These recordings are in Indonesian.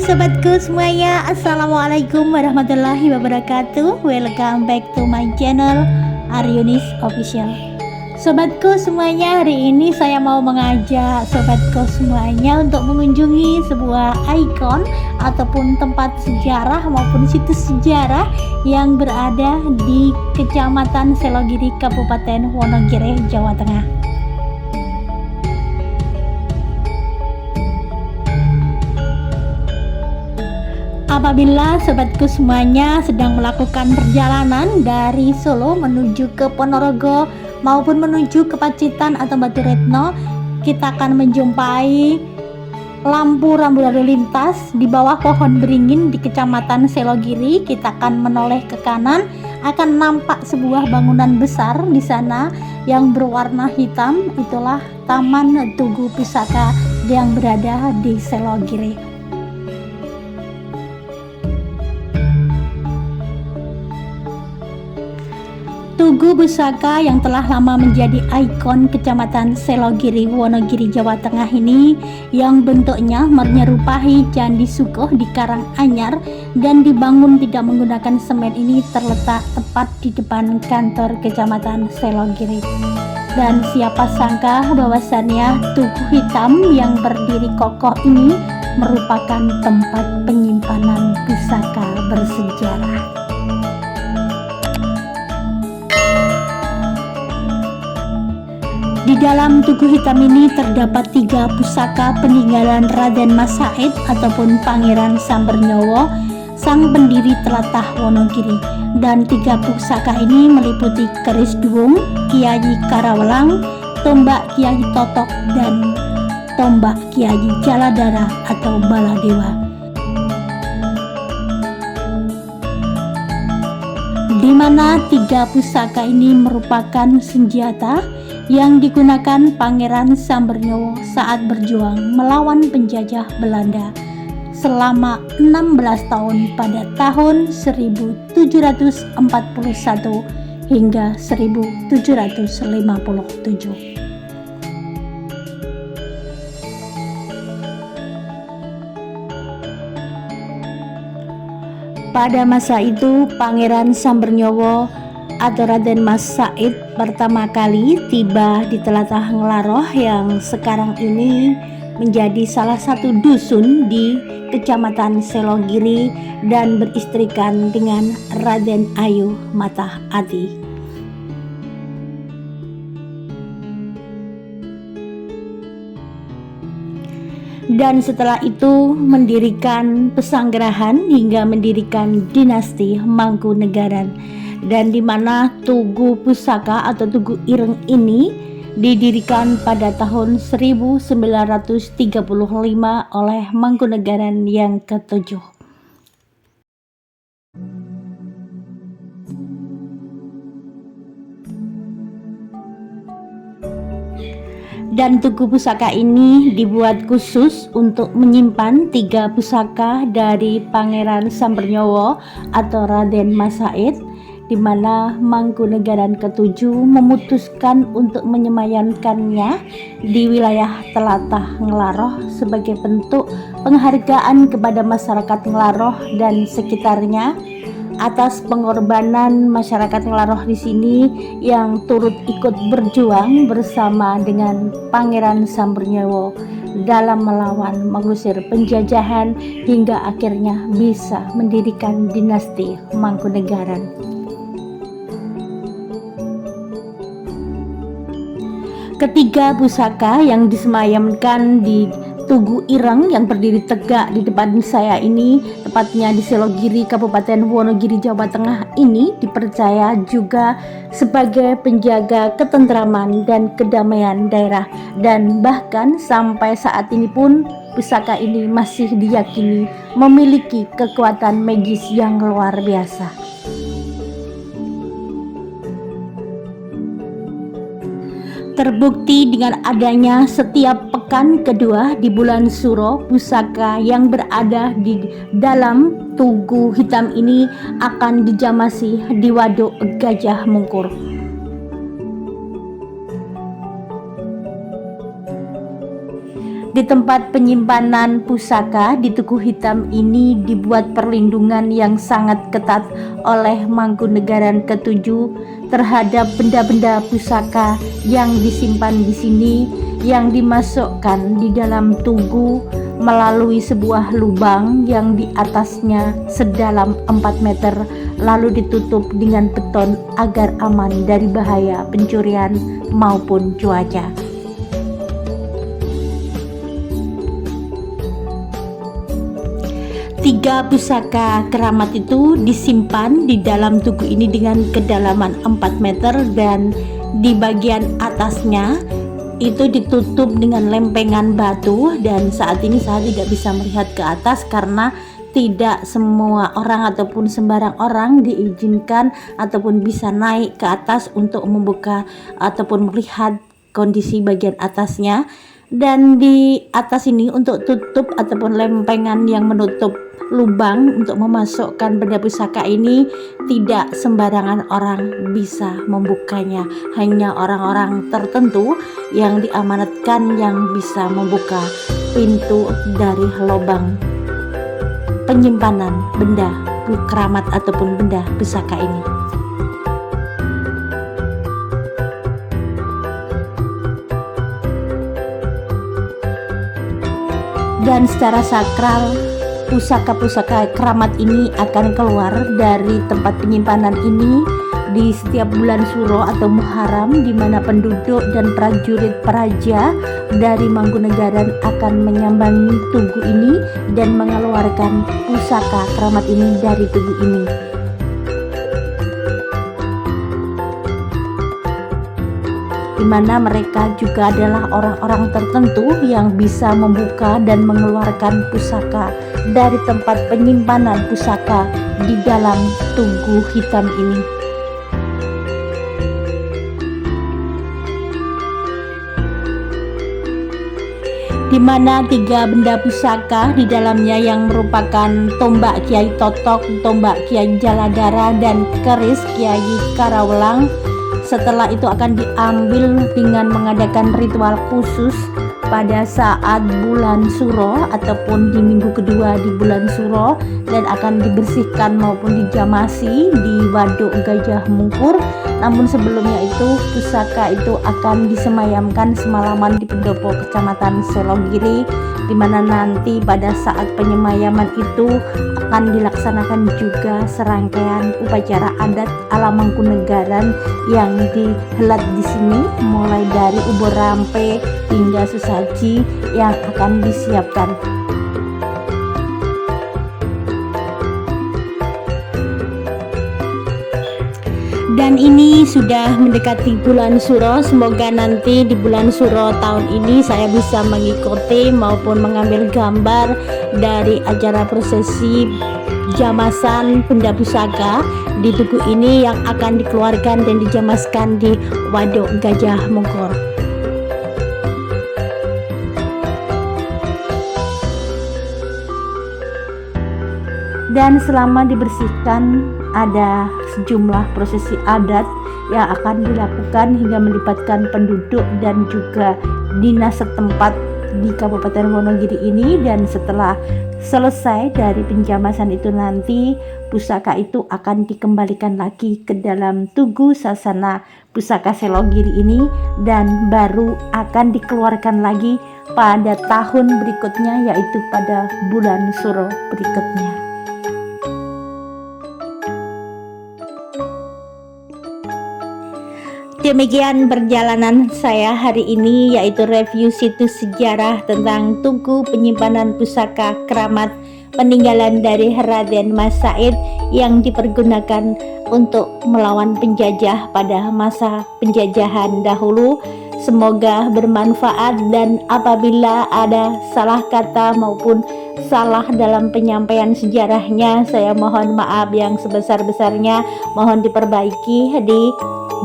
sobatku semuanya, assalamualaikum warahmatullahi wabarakatuh. Welcome back to my channel Aryunis Official. Sobatku semuanya, hari ini saya mau mengajak sobatku semuanya untuk mengunjungi sebuah ikon ataupun tempat sejarah maupun situs sejarah yang berada di Kecamatan Selogiri, Kabupaten Wonogiri, Jawa Tengah. Apabila sobatku semuanya sedang melakukan perjalanan dari Solo menuju ke Ponorogo maupun menuju ke Pacitan atau Baturetno, kita akan menjumpai lampu rambu lalu lintas di bawah pohon beringin di Kecamatan Selogiri. Kita akan menoleh ke kanan, akan nampak sebuah bangunan besar di sana yang berwarna hitam. Itulah Taman Tugu Pusaka yang berada di Selogiri. Tugu Pusaka yang telah lama menjadi ikon Kecamatan Selogiri, Wonogiri, Jawa Tengah ini, yang bentuknya menyerupai Candi Sukoh di Karanganyar dan dibangun tidak menggunakan semen ini, terletak tepat di depan kantor Kecamatan Selogiri. Dan siapa sangka bahwasannya Tugu hitam yang berdiri kokoh ini merupakan tempat penyimpanan pusaka bersejarah. Di dalam Tugu hitam ini terdapat 3 pusaka peninggalan Raden Mas Said ataupun Pangeran Sambernyowo, sang pendiri tlatah Wonogiri. Dan 3 pusaka ini meliputi keris Duwung, Kiai Karawelang, tombak Kiai Totok, dan tombak Kiai Jaladara atau Baladewa. Di mana 3 pusaka ini merupakan senjata yang digunakan Pangeran Sambernyowo saat berjuang melawan penjajah Belanda selama 16 tahun pada tahun 1741 hingga 1757. Pada masa itu Pangeran Sambernyowo atau Raden Mas Said pertama kali tiba di Tlatah Nglaroh yang sekarang ini menjadi salah satu dusun di Kecamatan Selogiri dan beristrikan dengan Raden Ayu Matah Ati. Dan setelah itu mendirikan pesanggerahan hingga mendirikan dinasti Mangkunegaran. Dan di mana Tugu Pusaka atau Tugu Ireng ini didirikan pada tahun 1935 oleh Mangkunegaran yang ke-7. Dan Tugu Pusaka ini dibuat khusus untuk menyimpan 3 pusaka dari Pangeran Sambernyowo atau Raden Mas Said, di mana Mangkunegaran ke-7 memutuskan untuk menyemayankannya di wilayah Tlatah Nglaroh sebagai bentuk penghargaan kepada masyarakat Nglaroh dan sekitarnya atas pengorbanan masyarakat Nglaroh di sini yang turut ikut berjuang bersama dengan Pangeran Sambernyowo dalam melawan mengusir penjajahan hingga akhirnya bisa mendirikan dinasti Mangkunegaran. Ketiga pusaka yang disemayamkan di Tugu Ireng yang berdiri tegak di depan saya ini, tepatnya di Selogiri, Kabupaten Wonogiri, Jawa Tengah ini, dipercaya juga sebagai penjaga ketentraman dan kedamaian daerah. Dan bahkan sampai saat ini pun pusaka ini masih diyakini memiliki kekuatan magis yang luar biasa. Terbukti dengan adanya setiap pekan kedua di bulan Suro, pusaka yang berada di dalam Tugu hitam ini akan dijamasi di Waduk Gajah Mungkur. Di tempat penyimpanan pusaka di Tugu Hitam ini dibuat perlindungan yang sangat ketat oleh Mangkunegaran ke-7 terhadap benda-benda pusaka yang disimpan di sini, yang dimasukkan di dalam tugu melalui sebuah lubang yang di atasnya sedalam 4 meter, lalu ditutup dengan beton agar aman dari bahaya pencurian maupun cuaca. Tiga pusaka keramat itu disimpan di dalam tugu ini dengan kedalaman 4 meter, dan di bagian atasnya itu ditutup dengan lempengan batu, dan saat ini saya tidak bisa melihat ke atas karena tidak semua orang ataupun sembarang orang diizinkan ataupun bisa naik ke atas untuk membuka ataupun melihat kondisi bagian atasnya. Dan di atas ini untuk tutup ataupun lempengan yang menutup lubang untuk memasukkan benda pusaka ini, tidak sembarangan orang bisa membukanya, hanya orang-orang tertentu yang diamanatkan yang bisa membuka pintu dari lubang penyimpanan benda keramat ataupun benda pusaka ini. Dan secara sakral, pusaka-pusaka keramat ini akan keluar dari tempat penyimpanan ini di setiap bulan Suro atau Muharram, di mana penduduk dan prajurit praja dari Mangkunegaran akan menyambangi tugu ini dan mengeluarkan pusaka keramat ini dari tugu ini. Di mana mereka juga adalah orang-orang tertentu yang bisa membuka dan mengeluarkan pusaka dari tempat penyimpanan pusaka di dalam Tugu Hitam ini. Di mana tiga benda pusaka di dalamnya yang merupakan tombak Kiai Totok, tombak Kiai Jaladara, dan keris Kiai Karawelang. Setelah itu akan diambil dengan mengadakan ritual khusus pada saat bulan Suro ataupun di minggu kedua di bulan Suro, dan akan dibersihkan maupun dijamasi di Waduk Gajah Mungkur. Namun sebelumnya itu pusaka itu akan disemayamkan semalaman di pendopo Kecamatan Selogiri, di mana nanti pada saat penyemayaman itu akan dilaksanakan juga serangkaian upacara adat ala Mangkunegaran yang dihelat di sini, mulai dari ubur rampe hingga sesaji yang akan disiapkan. Dan ini sudah mendekati bulan Suro. Semoga nanti di bulan Suro tahun ini saya bisa mengikuti maupun mengambil gambar dari acara prosesi jamasan benda pusaka di tugu ini yang akan dikeluarkan dan dijamaskan di Waduk Gajah Mungkur. Dan selama dibersihkan ada sejumlah prosesi adat yang akan dilakukan hingga melibatkan penduduk dan juga dinas setempat di Kabupaten Wonogiri ini. Dan setelah selesai dari penjamasan itu nanti pusaka itu akan dikembalikan lagi ke dalam Tugu Sasana Pusaka Selogiri ini, dan baru akan dikeluarkan lagi pada tahun berikutnya, yaitu pada bulan Suro berikutnya. Demikian perjalanan saya hari ini, yaitu review situs sejarah tentang Tugu Penyimpanan Pusaka Keramat peninggalan dari Raden Mas Said yang dipergunakan untuk melawan penjajah pada masa penjajahan dahulu. Semoga bermanfaat, dan apabila ada salah kata maupun salah dalam penyampaian sejarahnya, saya mohon maaf yang sebesar-besarnya. Mohon diperbaiki di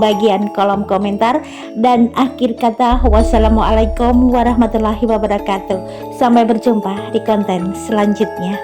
bagian kolom komentar. Dan akhir kata, wassalamualaikum warahmatullahi wabarakatuh. Sampai berjumpa di konten selanjutnya.